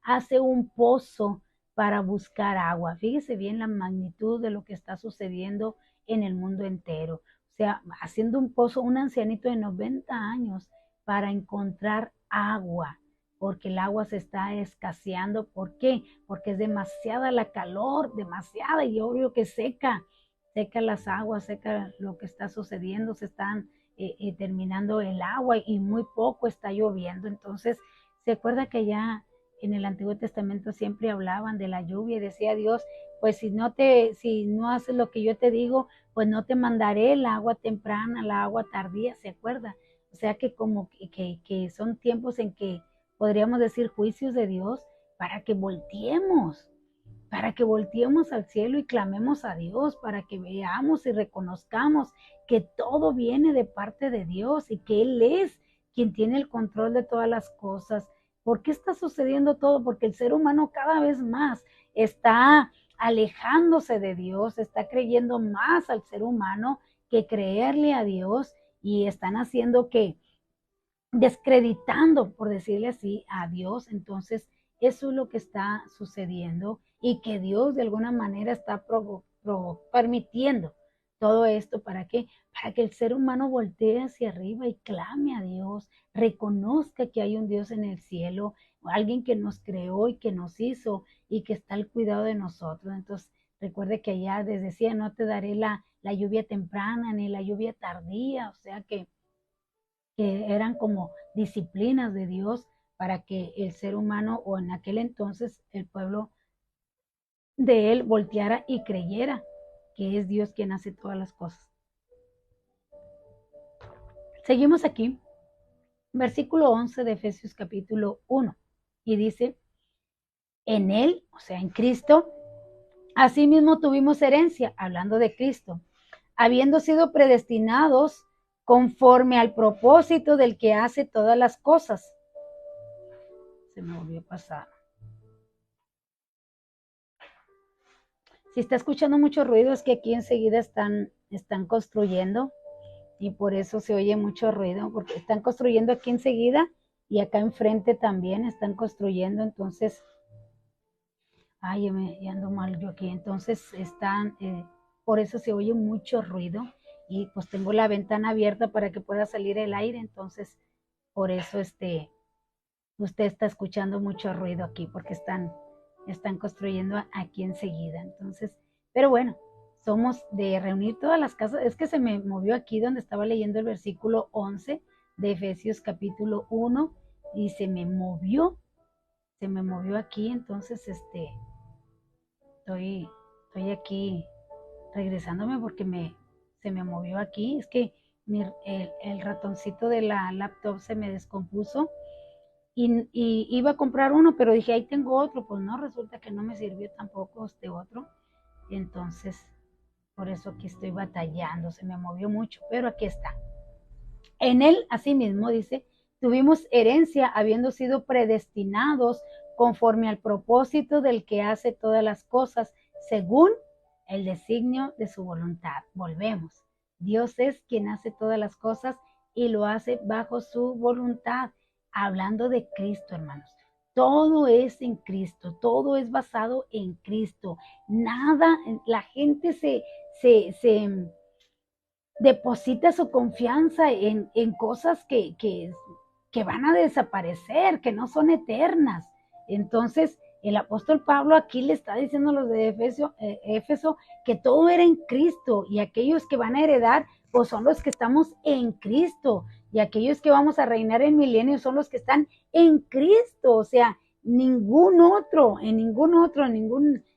hace un pozo para buscar agua. Fíjese bien la magnitud de lo que está sucediendo en el mundo entero. O sea, haciendo un pozo, un ancianito de 90 años para encontrar agua, porque el agua se está escaseando. ¿Por qué? Porque es demasiada la calor, demasiada, y obvio que seca las aguas, seca lo que está sucediendo, se están terminando el agua y muy poco está lloviendo. Entonces, se acuerda que ya en el Antiguo Testamento siempre hablaban de la lluvia y decía Dios, pues si no haces lo que yo te digo, pues no te mandaré el agua temprana, la agua tardía, ¿se acuerda? O sea que como que son tiempos en que podríamos decir juicios de Dios para que volteemos al cielo y clamemos a Dios, para que veamos y reconozcamos que todo viene de parte de Dios y que Él es quien tiene el control de todas las cosas. ¿Por qué está sucediendo todo? Porque el ser humano cada vez más está alejándose de Dios, está creyendo más al ser humano que creerle a Dios, y están haciendo que descreditando, por decirle así, a Dios. Entonces, eso es lo que está sucediendo y que Dios de alguna manera está permitiendo todo esto. ¿Para qué? Para que el ser humano voltee hacia arriba y clame a Dios, reconozca que hay un Dios en el cielo, alguien que nos creó y que nos hizo y que está al cuidado de nosotros. Entonces, recuerde que allá les decía, no te daré la lluvia temprana ni la lluvia tardía, o sea que eran como disciplinas de Dios para que el ser humano, o en aquel entonces el pueblo de él, volteara y creyera que es Dios quien hace todas las cosas. Seguimos aquí, versículo 11 de Efesios capítulo 1, y dice, en él, o sea, en Cristo, asimismo tuvimos herencia, hablando de Cristo, habiendo sido predestinados conforme al propósito del que hace todas las cosas. Se me volvió a pasar. Si está escuchando mucho ruido, es que aquí enseguida están construyendo y por eso se oye mucho ruido, porque están construyendo aquí enseguida y acá enfrente también están construyendo. Entonces, ay, ya ando mal yo aquí. Entonces por eso se oye mucho ruido y pues tengo la ventana abierta para que pueda salir el aire. Entonces, por eso usted está escuchando mucho ruido aquí, porque están construyendo aquí enseguida. Entonces, pero bueno, somos de reunir todas las casas. Es que se me movió aquí donde estaba leyendo el versículo 11 de Efesios capítulo 1 y se me movió aquí. Entonces, estoy aquí regresándome porque se me movió aquí. Es que el ratoncito de la laptop se me descompuso. Y iba a comprar uno, pero dije, ahí tengo otro. Pues no, resulta que no me sirvió tampoco este otro. Entonces, por eso aquí estoy batallando, se me movió mucho, pero aquí está. En él, asimismo, dice, tuvimos herencia habiendo sido predestinados conforme al propósito del que hace todas las cosas, según el designio de su voluntad. Volvemos. Dios es quien hace todas las cosas y lo hace bajo su voluntad. Hablando de Cristo, hermanos. Todo es en Cristo, todo es basado en Cristo. Nada, la gente se deposita su confianza en cosas que van a desaparecer, que no son eternas. Entonces, el apóstol Pablo aquí le está diciendo a los de Éfeso que todo era en Cristo y aquellos que van a heredar, pues son los que estamos en Cristo y aquellos que vamos a reinar en milenio son los que están en Cristo. O sea,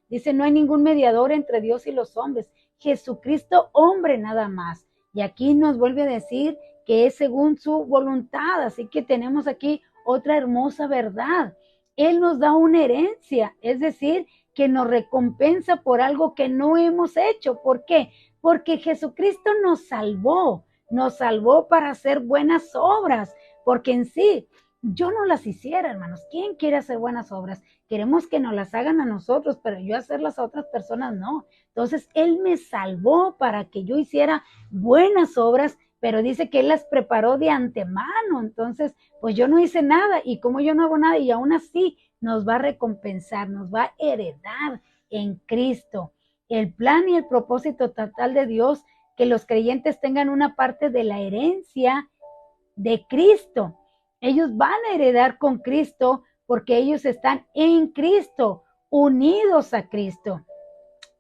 dice, no hay ningún mediador entre Dios y los hombres. Jesucristo, hombre nada más. Y aquí nos vuelve a decir que es según su voluntad. Así que tenemos aquí otra hermosa verdad. Él nos da una herencia, es decir, que nos recompensa por algo que no hemos hecho. ¿Por qué? Porque Jesucristo nos salvó para hacer buenas obras, porque en sí yo no las hiciera, hermanos. ¿Quién quiere hacer buenas obras? Queremos que nos las hagan a nosotros, pero yo hacerlas a otras personas no. Entonces, Él me salvó para que yo hiciera buenas obras, pero dice que Él las preparó de antemano. Entonces, pues yo no hice nada, y como yo no hago nada, y aún así nos va a recompensar, nos va a heredar en Cristo. El plan y el propósito total de Dios, que los creyentes tengan una parte de la herencia de Cristo. Ellos van a heredar con Cristo porque ellos están en Cristo, unidos a Cristo.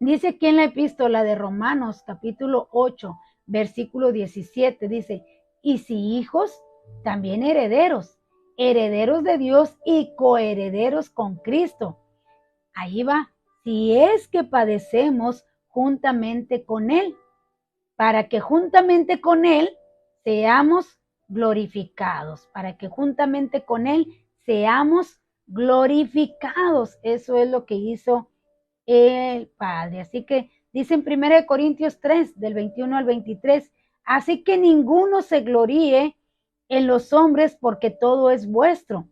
Dice aquí en la epístola de Romanos, capítulo 8, versículo 17, dice, y si hijos, también herederos, herederos de Dios y coherederos con Cristo. Ahí va, si es que padecemos juntamente con Él, para que juntamente con Él seamos glorificados, para que juntamente con Él seamos glorificados. Eso es lo que hizo el Padre. Así que dice en 1 Corintios 3, del 21 al 23, así que ninguno se gloríe en los hombres porque todo es vuestro.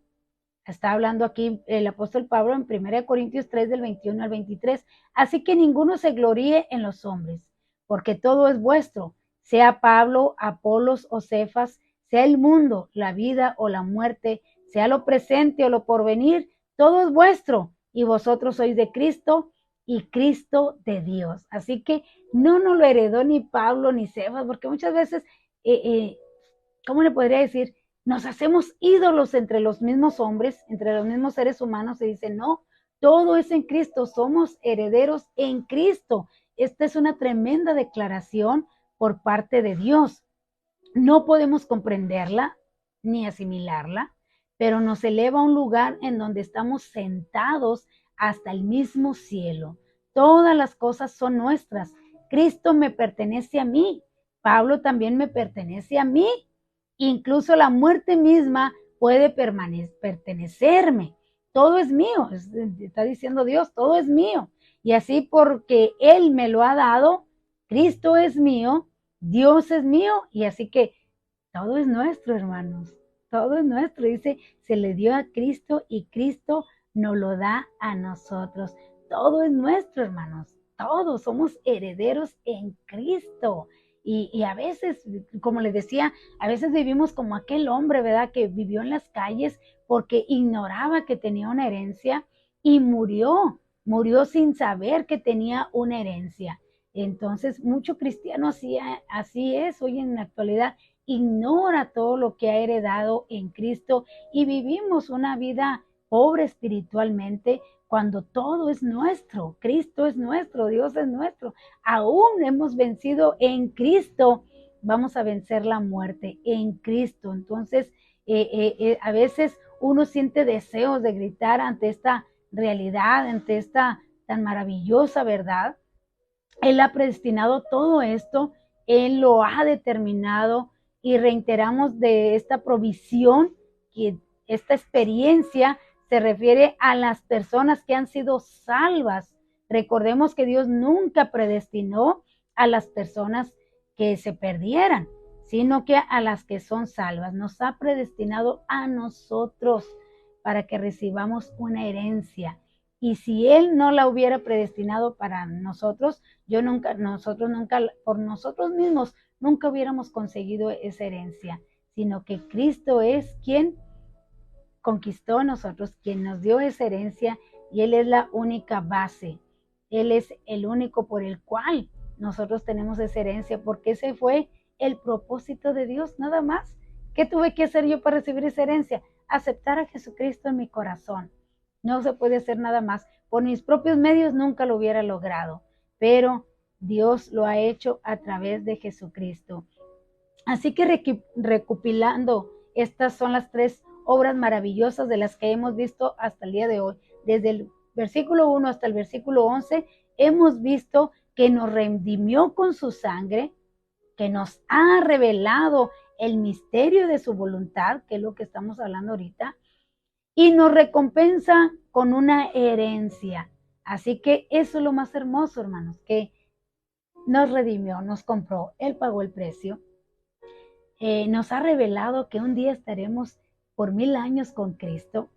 Está hablando aquí el apóstol Pablo en 1 Corintios 3, del 21 al 23. Así que ninguno se gloríe en los hombres, porque todo es vuestro, sea Pablo, Apolos o Cefas, sea el mundo, la vida o la muerte, sea lo presente o lo porvenir, todo es vuestro y vosotros sois de Cristo y Cristo de Dios. Así que no nos lo heredó ni Pablo ni Cefas, porque muchas veces, ¿cómo le podría decir? Nos hacemos ídolos entre los mismos hombres, entre los mismos seres humanos, y dice, no, todo es en Cristo, somos herederos en Cristo. Esta es una tremenda declaración por parte de Dios. No podemos comprenderla ni asimilarla, pero nos eleva a un lugar en donde estamos sentados hasta el mismo cielo. Todas las cosas son nuestras. Cristo me pertenece a mí. Pablo también me pertenece a mí. Incluso la muerte misma puede pertenecerme. Todo es mío, está diciendo Dios, todo es mío. Y así porque Él me lo ha dado, Cristo es mío, Dios es mío, y así que todo es nuestro, hermanos. Todo es nuestro. Dice, se le dio a Cristo y Cristo nos lo da a nosotros. Todo es nuestro, hermanos. Todos somos herederos en Cristo. Y a veces, como les decía, a veces vivimos como aquel hombre, ¿verdad? Que vivió en las calles porque ignoraba que tenía una herencia y murió sin saber que tenía una herencia. Entonces, mucho cristiano así es hoy en la actualidad, ignora todo lo que ha heredado en Cristo y vivimos una vida pobre espiritualmente cuando todo es nuestro, Cristo es nuestro, Dios es nuestro. Aún hemos vencido en Cristo, vamos a vencer la muerte en Cristo. Entonces, a veces uno siente deseos de gritar ante esta realidad, ante esta tan maravillosa verdad. Él ha predestinado todo esto, Él lo ha determinado y reiteramos de esta provisión, que esta experiencia se refiere a las personas que han sido salvas. Recordemos que Dios nunca predestinó a las personas que se perdieran, sino que a las que son salvas. Nos ha predestinado a nosotros para que recibamos una herencia. Y si Él no la hubiera predestinado para nosotros, nosotros nunca, por nosotros mismos, nunca hubiéramos conseguido esa herencia, sino que Cristo es quien conquistó a nosotros, quien nos dio esa herencia, y Él es la única base. Él es el único por el cual nosotros tenemos esa herencia, porque ese fue el propósito de Dios, nada más. ¿Qué tuve que hacer yo para recibir esa herencia? Aceptar a Jesucristo en mi corazón. No se puede hacer nada más. Por mis propios medios nunca lo hubiera logrado, pero Dios lo ha hecho a través de Jesucristo. Así que recopilando, estas son las tres obras maravillosas de las que hemos visto hasta el día de hoy. Desde el versículo 1 hasta el versículo 11, hemos visto que nos redimió con su sangre, que nos ha revelado el misterio de su voluntad, que es lo que estamos hablando ahorita, y nos recompensa con una herencia. Así que eso es lo más hermoso, hermanos, que nos redimió, nos compró, Él pagó el precio. Nos ha revelado que un día estaremos por 1000 años con Cristo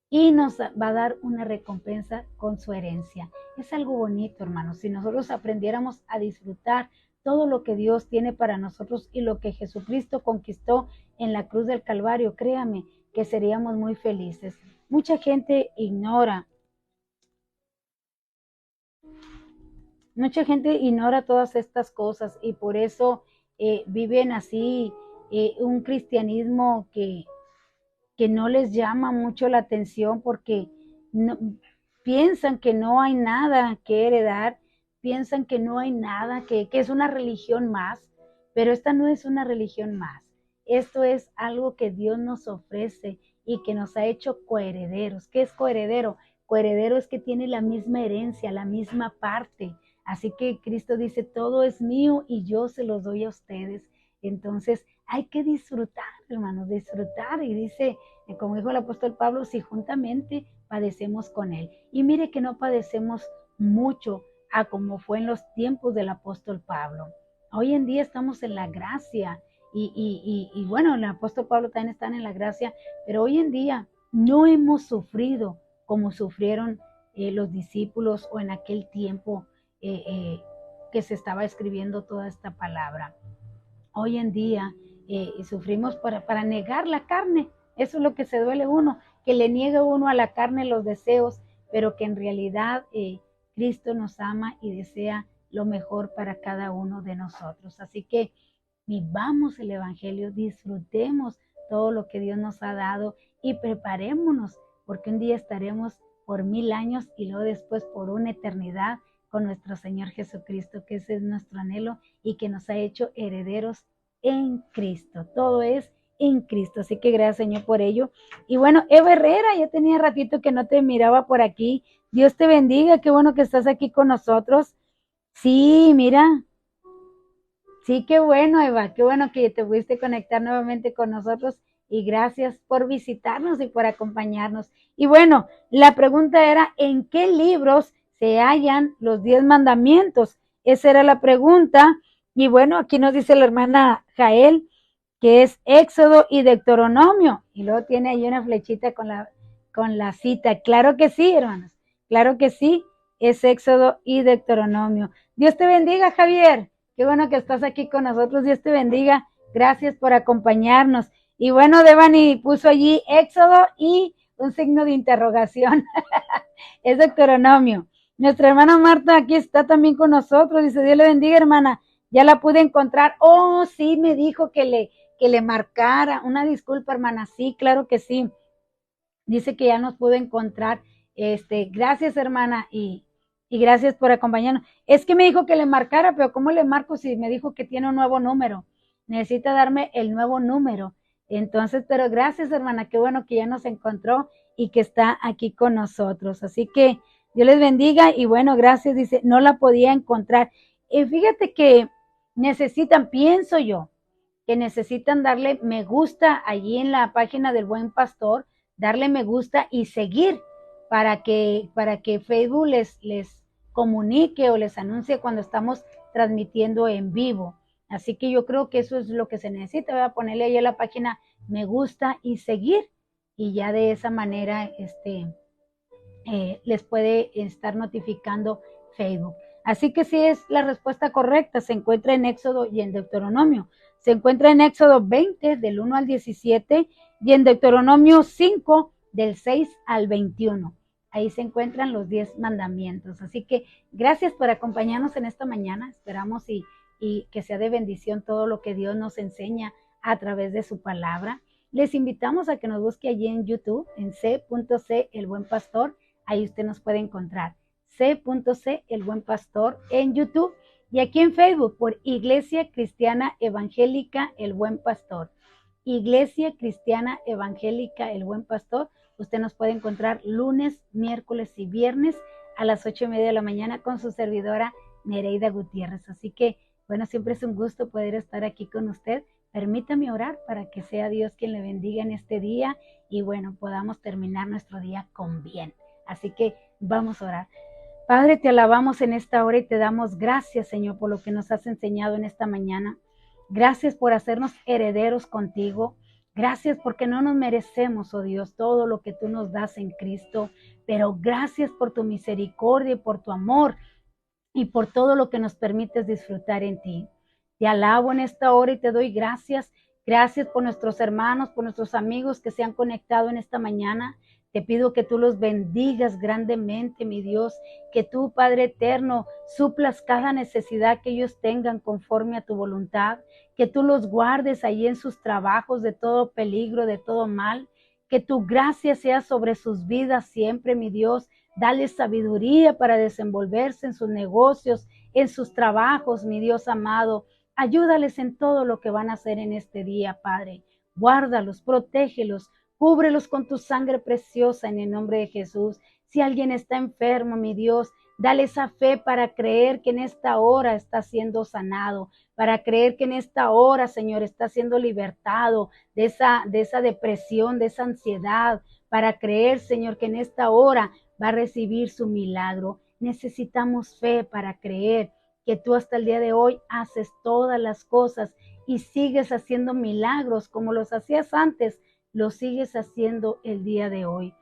y nos va a dar una recompensa con su herencia. Es algo bonito, hermanos, si nosotros aprendiéramos a disfrutar todo lo que Dios tiene para nosotros y lo que Jesucristo conquistó en la cruz del Calvario, créame que seríamos muy felices. Mucha gente ignora todas estas cosas y por eso viven así un cristianismo que no les llama mucho la atención porque no, piensan que no hay nada que heredar, piensan que no hay nada, que es una religión más, pero esta no es una religión más. Esto es algo que Dios nos ofrece y que nos ha hecho coherederos. ¿Qué es coheredero? Coheredero es que tiene la misma herencia, la misma parte. Así que Cristo dice, todo es mío y yo se los doy a ustedes. Entonces hay que disfrutar, hermanos, disfrutar. Y dice, como dijo el apóstol Pablo, si juntamente padecemos con Él. Y mire que no padecemos mucho a como fue en los tiempos del apóstol Pablo. Hoy en día estamos en la gracia y bueno, el apóstol Pablo también está en la gracia, pero hoy en día no hemos sufrido como sufrieron los discípulos o en aquel tiempo que se estaba escribiendo toda esta palabra. Hoy en día y sufrimos para negar la carne. Eso es lo que se duele uno, que le niega uno a la carne los deseos, pero que en realidad Cristo nos ama y desea lo mejor para cada uno de nosotros. Así que vivamos el Evangelio, disfrutemos todo lo que Dios nos ha dado y preparémonos, porque un día estaremos por 1000 años y luego después por una eternidad con nuestro Señor Jesucristo, que ese es nuestro anhelo y que nos ha hecho herederos en Cristo. Todo es en Cristo. Así que gracias, Señor, por ello. Y bueno, Eva Herrera, ya tenía ratito que no te miraba por aquí. Dios te bendiga, qué bueno que estás aquí con nosotros. Sí, mira. Sí, qué bueno, Eva, qué bueno que te pudiste conectar nuevamente con nosotros y gracias por visitarnos y por acompañarnos. Y bueno, la pregunta era, ¿en qué libros se hallan los 10 mandamientos? Esa era la pregunta. Y bueno, aquí nos dice la hermana Jael, que es Éxodo y Deuteronomio. Y luego tiene ahí una flechita con la cita. Claro que sí, hermanos. Claro que sí, es Éxodo y Deuteronomio. Dios te bendiga, Javier. Qué bueno que estás aquí con nosotros. Dios te bendiga. Gracias por acompañarnos. Y bueno, Devani puso allí Éxodo y un signo de interrogación. Es Deuteronomio. Nuestra hermana Marta aquí está también con nosotros. Dice, Dios le bendiga, hermana. Ya la pude encontrar. Oh, sí, me dijo que le marcara. Una disculpa, hermana. Sí, claro que sí. Dice que ya nos pudo encontrar. Gracias, hermana, y gracias por acompañarnos. Es que me dijo que le marcara, pero ¿cómo le marco si me dijo que tiene un nuevo número? Necesita darme el nuevo número. Entonces, pero gracias, hermana, qué bueno que ya nos encontró y que está aquí con nosotros. Así que Dios les bendiga y bueno, gracias, dice, no la podía encontrar. Fíjate que necesitan, pienso yo, que necesitan darle me gusta allí en la página del Buen Pastor, darle me gusta y seguir para que Facebook les comunique o les anuncie cuando estamos transmitiendo en vivo. Así que yo creo que eso es lo que se necesita. Voy a ponerle ahí a la página me gusta y seguir y ya de esa manera les puede estar notificando Facebook. Así que sí es la respuesta correcta, se encuentra en Éxodo y en Deuteronomio. Se encuentra en Éxodo 20 del 1 al 17 y en Deuteronomio 5 del 6 al 21. Ahí se encuentran los 10 mandamientos. Así que gracias por acompañarnos en esta mañana. Esperamos y que sea de bendición todo lo que Dios nos enseña a través de su palabra. Les invitamos a que nos busque allí en YouTube, en C.C. El Buen Pastor. Ahí usted nos puede encontrar. C.C. El Buen Pastor en YouTube y aquí en Facebook por Iglesia Cristiana Evangélica El Buen Pastor. Iglesia Cristiana Evangélica El Buen Pastor. Usted nos puede encontrar lunes, miércoles y viernes a las 8:30 de la mañana con su servidora Nereida Gutiérrez. Así que, bueno, siempre es un gusto poder estar aquí con usted. Permítame orar para que sea Dios quien le bendiga en este día y, bueno, podamos terminar nuestro día con bien. Así que vamos a orar. Padre, te alabamos en esta hora y te damos gracias, Señor, por lo que nos has enseñado en esta mañana. Gracias por hacernos herederos contigo. Gracias porque no nos merecemos, oh Dios, todo lo que tú nos das en Cristo. Pero gracias por tu misericordia y por tu amor y por todo lo que nos permites disfrutar en ti. Te alabo en esta hora y te doy gracias. Gracias por nuestros hermanos, por nuestros amigos que se han conectado en esta mañana. Te pido que tú los bendigas grandemente, mi Dios, que tú, Padre eterno, suplas cada necesidad que ellos tengan conforme a tu voluntad, que tú los guardes ahí en sus trabajos de todo peligro, de todo mal, que tu gracia sea sobre sus vidas siempre, mi Dios. Dale sabiduría para desenvolverse en sus negocios, en sus trabajos, mi Dios amado. Ayúdales en todo lo que van a hacer en este día, Padre. Guárdalos, protégelos, cúbrelos con tu sangre preciosa en el nombre de Jesús. Si alguien está enfermo, mi Dios, dale esa fe para creer que en esta hora está siendo sanado, para creer que en esta hora, Señor, está siendo libertado de esa depresión, de esa ansiedad, para creer, Señor, que en esta hora va a recibir su milagro. Necesitamos fe para creer que tú hasta el día de hoy haces todas las cosas y sigues haciendo milagros como los hacías antes, lo sigues haciendo el día de hoy.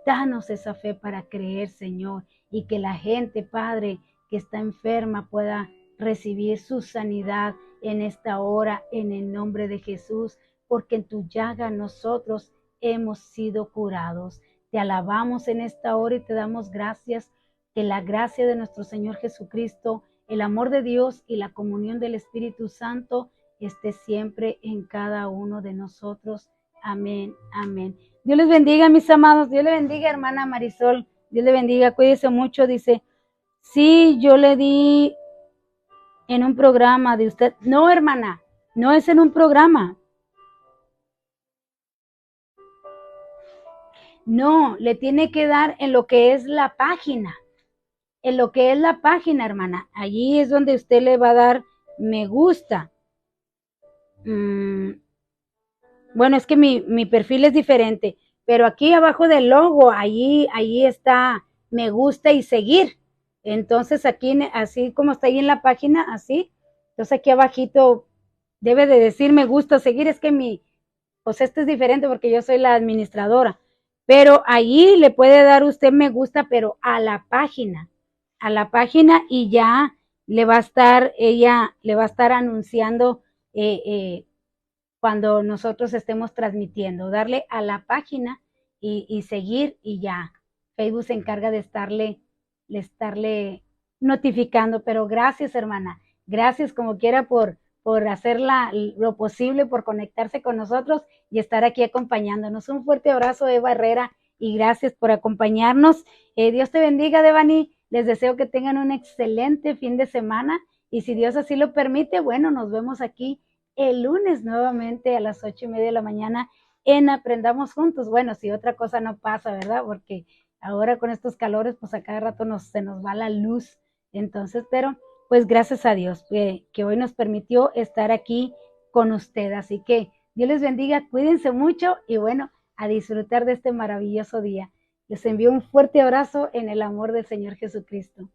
Danos esa fe para creer, Señor, y que la gente, Padre, que está enferma pueda recibir su sanidad en esta hora, en el nombre de Jesús, porque en tu llaga nosotros hemos sido curados. Te alabamos en esta hora y te damos gracias. Que la gracia de nuestro Señor Jesucristo, el amor de Dios y la comunión del Espíritu Santo esté siempre en cada uno de nosotros. Amén, amén. Dios les bendiga, mis amados. Dios le bendiga, hermana Marisol. Dios le bendiga. Cuídese mucho. Dice, sí, yo le di en un programa de usted. No, hermana, no es en un programa. No, le tiene que dar en lo que es la página. En lo que es la página, hermana. Allí es donde usted le va a dar me gusta. Bueno, es que mi perfil es diferente, pero aquí abajo del logo, allí está me gusta y seguir. Entonces aquí, así como está ahí en la página, así, entonces aquí abajito debe de decir me gusta seguir. Es que pues este es diferente porque yo soy la administradora, pero allí le puede dar usted me gusta, pero a la página y ya ella le va a estar anunciando cuando nosotros estemos transmitiendo, darle a la página y seguir y ya. Facebook se encarga de estarle notificando, pero gracias, hermana. Gracias como quiera por hacer lo posible, por conectarse con nosotros y estar aquí acompañándonos. Un fuerte abrazo, Eva Herrera, y gracias por acompañarnos. Dios te bendiga, Devani. Les deseo que tengan un excelente fin de semana y si Dios así lo permite, bueno, nos vemos aquí el lunes nuevamente a las 8:30 de la mañana en Aprendamos Juntos. Bueno, si otra cosa no pasa, ¿verdad? Porque ahora con estos calores, pues a cada rato se nos va la luz. Entonces, pero pues gracias a Dios que hoy nos permitió estar aquí con usted. Así que Dios les bendiga, cuídense mucho y bueno, a disfrutar de este maravilloso día. Les envío un fuerte abrazo en el amor del Señor Jesucristo.